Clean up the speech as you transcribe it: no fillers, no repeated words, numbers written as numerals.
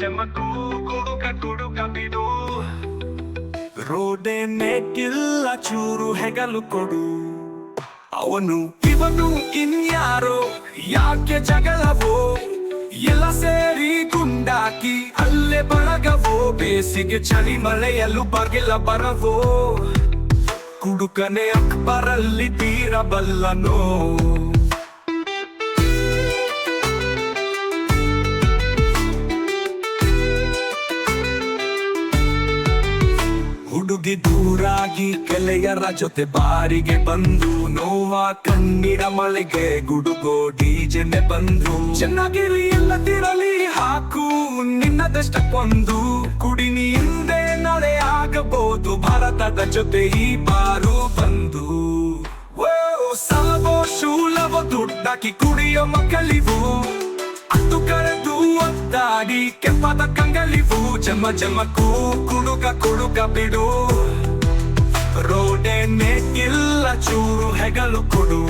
ಜಮಕು ಕುಡುಕ ಬಿಡು ರೋಡೇನೆಕ್ಕಿಲ್ಲ ಚೂರು ಹೆಗಲು ಕೊಡು ಅವನು ಇವನು ಇನ್ಯಾರೋ ಯಾಕೆ ಜಗಳವೋ ಎಲ್ಲ ಸೇರಿ ಗುಂಡಾಕಿ ಅಲ್ಲೇ ಬಳಗವೋ ಬೇಸಿಗೆ ಚಳಿ ಮಳೆಯಲ್ಲೂ ಬಗೆಲ ಬರವೋ ಕುಡುಕನೆ ಅಕ್ಬರಲ್ಲಿ ತೀರಬಲ್ಲನೋ ಹುಡುಗಿ ದೂರಾಗಿ ಗೆಳೆಯರ ಜೊತೆ ಬಾರಿಗೆ ಬಂದು ನೋವ ಕಣ್ಣೀರ ಮಳೆಗೆ ಗುಡುಗೋ ಡಿಜೆನೆ ಬಂದು ಚೆನ್ನಾಗಿರಿ ಎಲ್ಲ ತಿರಲಿ ಹಾಕು ನಿನ್ನದಷ್ಟಕ್ಕೊಂದು ಕುಡಿನಿ ಹಿಂದೆ ನಾಳೆ ಆಗಬಹುದು ಭಾರತದ ಜೊತೆ ಈ ಬಾರು ಬಂದು ಸಾವೋ ಶೂಲವೋ ದುಡ್ಡಾಕಿ ಕುಡಿಯೋ ಮಕ್ಕಳಿವು ಅದು ಕರೆದು ಒದ್ದಾಡಿ ಕೆಂಪದ ಕಂಗಲಿವು ಜಮಕು ಕುಡುಕ ಬಿಡು ರೋಡೇನೆ ಇಲ್ಲ ಚೂರು ಹೆಗಲು ಕೊಡು